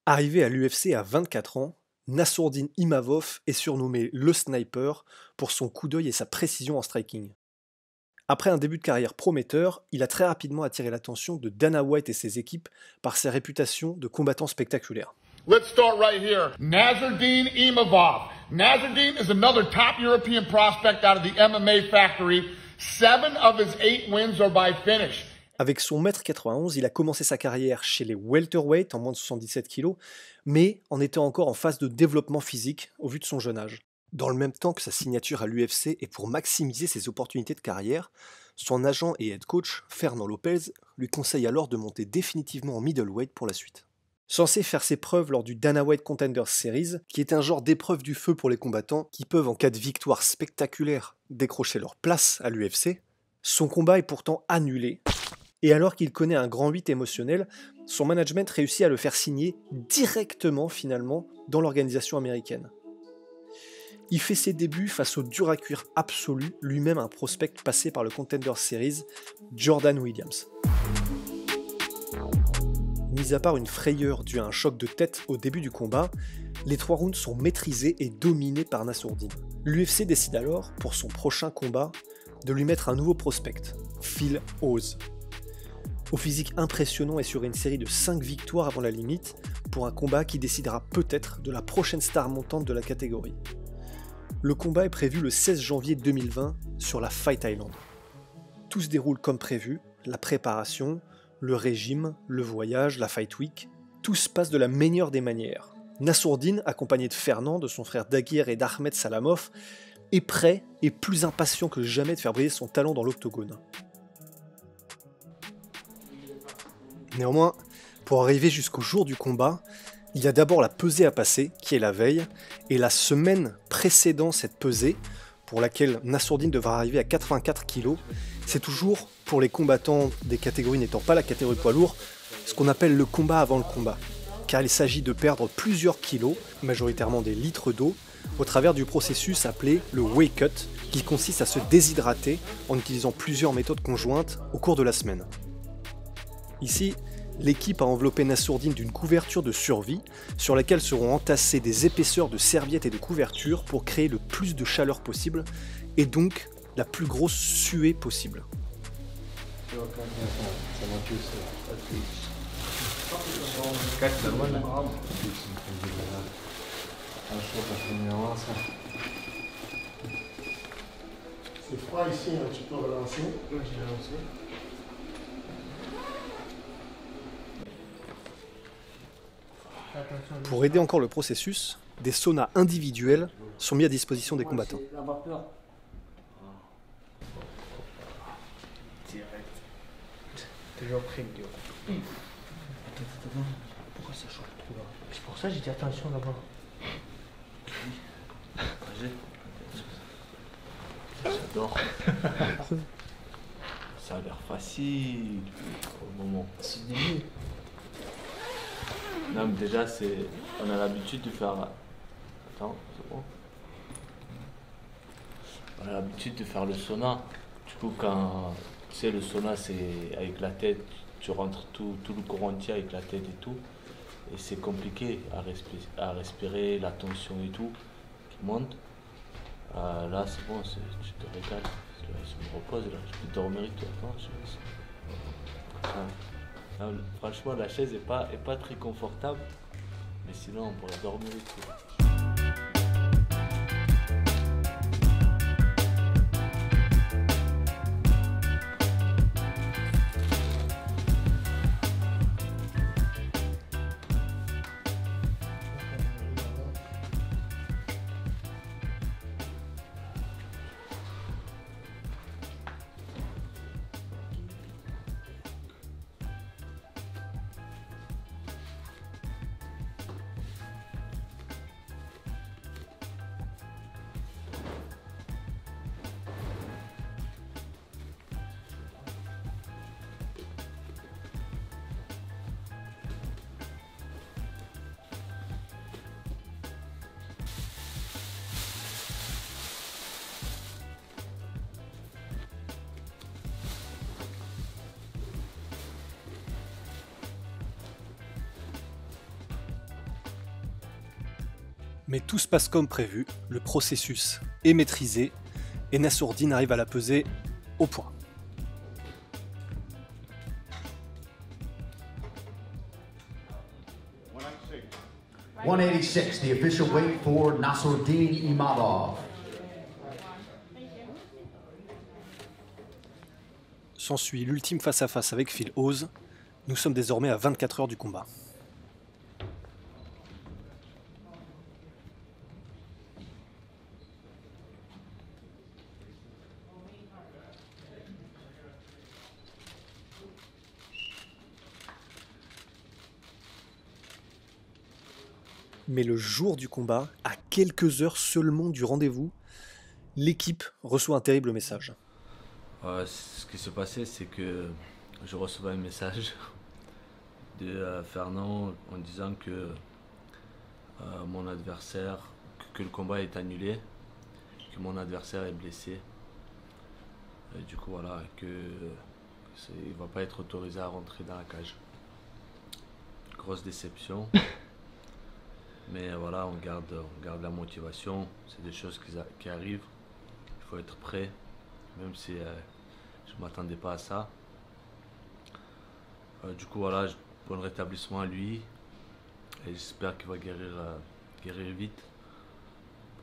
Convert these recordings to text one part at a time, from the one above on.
Arrivé à l'UFC à 24 ans, Nassourdine Imavov est surnommé le sniper pour son coup d'œil et sa précision en striking. Après un début de carrière prometteur, il a très rapidement attiré l'attention de Dana White et ses équipes par sa réputation de combattant spectaculaire. Let's start right here. Nassourdine Imavov. Nassourdine is another top European prospect out of the MMA factory. 7 of his 8 wins are by finish. Avec son 1m91, il a commencé sa carrière chez les welterweight en moins de 77 kg, mais en était encore en phase de développement physique au vu de son jeune âge. Dans le même temps que sa signature à l'UFC et pour maximiser ses opportunités de carrière, son agent et head coach, Fernand Lopez, lui conseille alors de monter définitivement en middleweight pour la suite. Censé faire ses preuves lors du Dana White Contenders Series, qui est un genre d'épreuve du feu pour les combattants qui peuvent, en cas de victoire spectaculaire, décrocher leur place à l'UFC, son combat est pourtant annulé. Et alors qu'il connaît un grand 8 émotionnel, son management réussit à le faire signer directement finalement dans l'organisation américaine. Il fait ses débuts face au dur à cuire absolu, lui-même un prospect passé par le Contender Series, Jordan Williams. Mis à part une frayeur due à un choc de tête au début du combat, les 3 rounds sont maîtrisés et dominés par Nassourdine. L'UFC décide alors, pour son prochain combat, de lui mettre un nouveau prospect, Phil Hawes. Au physique impressionnant et sur une série de 5 victoires avant la limite, pour un combat qui décidera peut-être de la prochaine star montante de la catégorie. Le combat est prévu le 16 janvier 2020 sur la Fight Island. Tout se déroule comme prévu, la préparation, le régime, le voyage, la Fight Week, tout se passe de la meilleure des manières. Nassourdine, accompagné de Fernand, de son frère Daguerre et d'Ahmed Salamov, est prêt et plus impatient que jamais de faire briller son talent dans l'octogone. Néanmoins, pour arriver jusqu'au jour du combat, il y a d'abord la pesée à passer, qui est la veille, et la semaine précédant cette pesée, pour laquelle Nassourdine devra arriver à 84 kg, c'est toujours, pour les combattants des catégories n'étant pas la catégorie poids lourd, ce qu'on appelle le combat avant le combat, car il s'agit de perdre plusieurs kilos, majoritairement des litres d'eau, au travers du processus appelé le whey cut, qui consiste à se déshydrater en utilisant plusieurs méthodes conjointes au cours de la semaine. Ici, l'équipe a enveloppé Nassourdine d'une couverture de survie sur laquelle seront entassées des épaisseurs de serviettes et de couvertures pour créer le plus de chaleur possible et donc la plus grosse suée possible. C'est froid ici, hein, tu peux relancer. Oui, je vais relancer. Pour aider encore le processus, des saunas individuels sont mis à disposition des combattants. La vapeur. Direct. Toujours prêt, Guillaume. Attends. Pourquoi ça change trop là? C'est pour ça que j'ai dit attention là-bas. J'adore. Ça a l'air facile au moment. C'est début. Non mais déjà on a l'habitude de faire... Attends, c'est bon. On a l'habitude de faire le sauna. Du coup quand tu sais le sauna c'est avec la tête, tu rentres tout le courant entier avec la tête et tout. Et c'est compliqué à respirer, la tension et tout qui monte. Là c'est bon, tu te régales. Je me repose là, je peux dormir et tout. Attends, non, franchement la chaise est pas très confortable, mais sinon on pourrait dormir et tout. Mais tout se passe comme prévu, le processus est maîtrisé et Nassourdine arrive à la peser au point. « 186, the official weight for Nassourdine Imavov. » S'ensuit l'ultime face-à-face avec Phil Hawes. Nous sommes désormais à 24 heures du combat. Mais le jour du combat, à quelques heures seulement du rendez-vous, l'équipe reçoit un terrible message. Ce qui s'est passé, c'est que je recevais un message de Fernand en disant que mon adversaire, que le combat est annulé, que mon adversaire est blessé. Et du coup, voilà, il ne va pas être autorisé à rentrer dans la cage. Grosse déception. Mais voilà, on garde la motivation. C'est des choses qui arrivent. Il faut être prêt, même si je ne m'attendais pas à ça. Du coup, voilà, bon rétablissement à lui. Et j'espère qu'il va guérir vite.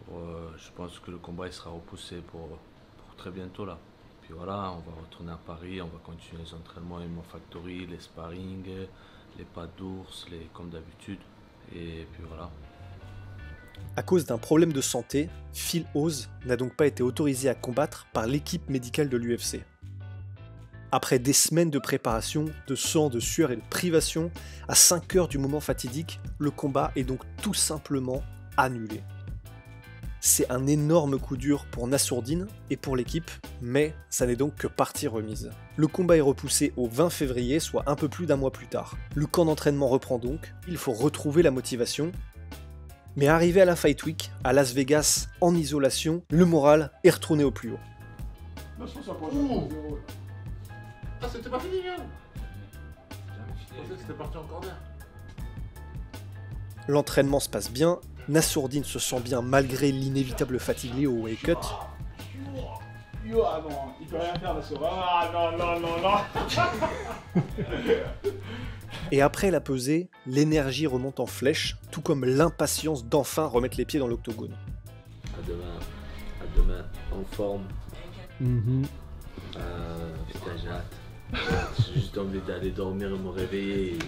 Je pense que le combat il sera repoussé pour très bientôt là. Puis voilà, on va retourner à Paris, on va continuer les entraînements MMA Factory, les sparring, les pas d'ours, comme d'habitude. Et puis voilà. À cause d'un problème de santé, Phil Hawes n'a donc pas été autorisé à combattre par l'équipe médicale de l'UFC. Après des semaines de préparation, de sang, de sueur et de privation, à 5 heures du moment fatidique, le combat est donc tout simplement annulé. C'est un énorme coup dur pour Nassourdine et pour l'équipe, mais ça n'est donc que partie remise. Le combat est repoussé au 20 février, soit un peu plus d'un mois plus tard. Le camp d'entraînement reprend donc, il faut retrouver la motivation. Mais arrivé à la Fight Week, à Las Vegas, en isolation, le moral est retourné au plus haut. Ah, c'était pas fini, hein? Je pensais que c'était parti encore bien. L'entraînement se passe bien, Nassourdine se sent bien malgré l'inévitable fatigue liée au weight cut. Ah non, il peut rien faire Nassourdine. Ah non. Et après la pesée, l'énergie remonte en flèche, tout comme l'impatience d'enfin remettre les pieds dans l'octogone. À demain, en forme. Putain, j'ai hâte. J'ai juste envie d'aller dormir et me réveiller.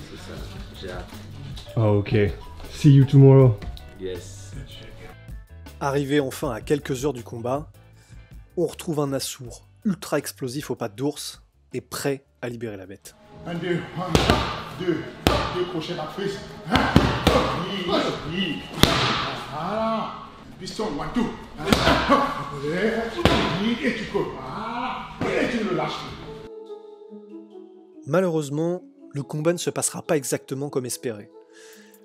C'est ça, j'ai hâte. Oh, ok. See you tomorrow. Yes. Arrivé enfin à quelques heures du combat, on retrouve un Nassour ultra explosif aux pattes d'ours et prêt à libérer la bête. 1, 2, 2 crochets par frise. Voilà. Piston, 1, 2. Et tu colles. Voilà. Et tu ne le lâches plus. Malheureusement, le combat ne se passera pas exactement comme espéré.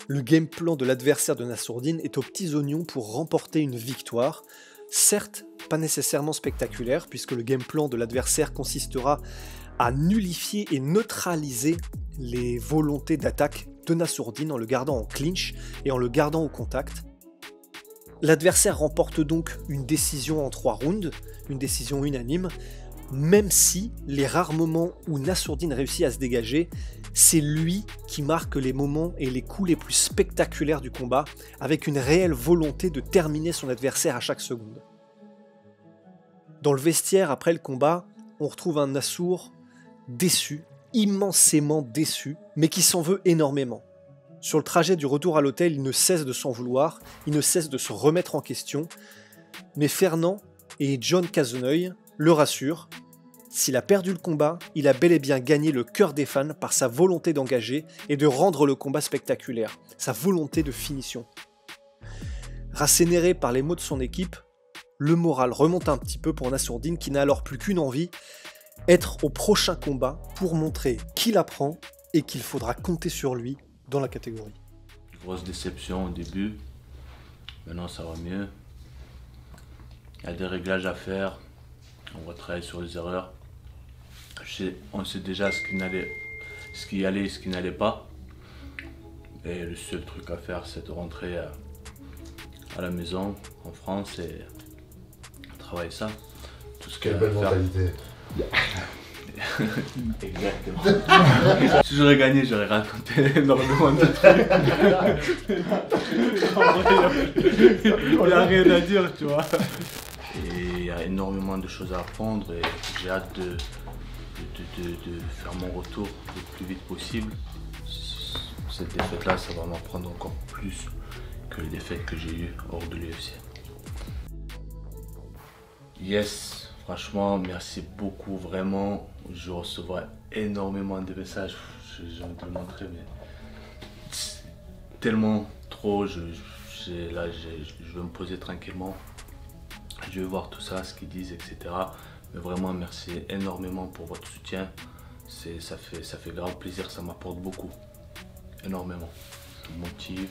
Le game plan de l'adversaire de Nassourdine est aux petits oignons pour remporter une victoire, certes pas nécessairement spectaculaire puisque le game plan de l'adversaire consistera à nullifier et neutraliser les volontés d'attaque de Nassourdine en le gardant en clinch et en le gardant au contact. L'adversaire remporte donc une décision en 3 rounds, une décision unanime, même si les rares moments où Nassourdine réussit à se dégager, c'est lui qui marque les moments et les coups les plus spectaculaires du combat, avec une réelle volonté de terminer son adversaire à chaque seconde. Dans le vestiaire après le combat, on retrouve un Nassour déçu, immensément déçu, mais qui s'en veut énormément. Sur le trajet du retour à l'hôtel, il ne cesse de s'en vouloir, il ne cesse de se remettre en question, mais Fernand et John Cazeneuille le rassurent. S'il a perdu le combat, il a bel et bien gagné le cœur des fans par sa volonté d'engager et de rendre le combat spectaculaire, sa volonté de finition. Rassénéré par les mots de son équipe, le moral remonte un petit peu pour Nassourdine qui n'a alors plus qu'une envie, être au prochain combat pour montrer qu'il apprend et qu'il faudra compter sur lui dans la catégorie. Grosse déception au début, maintenant ça va mieux. Il y a des réglages à faire, on va travailler sur les erreurs. On sait déjà ce qui allait et ce qui n'allait pas. Et le seul truc à faire, c'est de rentrer à la maison, en France, et travailler ça. Tout ce Quelle belle mentalité. Exactement. Si j'aurais gagné, j'aurais raconté énormément de trucs. Il n'y a rien à dire, tu vois. Et il y a énormément de choses à apprendre et j'ai hâte de faire mon retour le plus vite possible. Cette défaite-là, ça va m'apprendre encore plus que les défaites que j'ai eues hors de l'UFC. Yes, franchement, merci beaucoup, vraiment. Je recevrai énormément de messages, j'ai envie de le montrer, mais tellement trop. Je vais me poser tranquillement. Je vais voir tout ça, ce qu'ils disent, etc. Mais vraiment, merci énormément pour votre soutien. Ça fait grave plaisir, ça m'apporte beaucoup. Énormément. Ça me motive.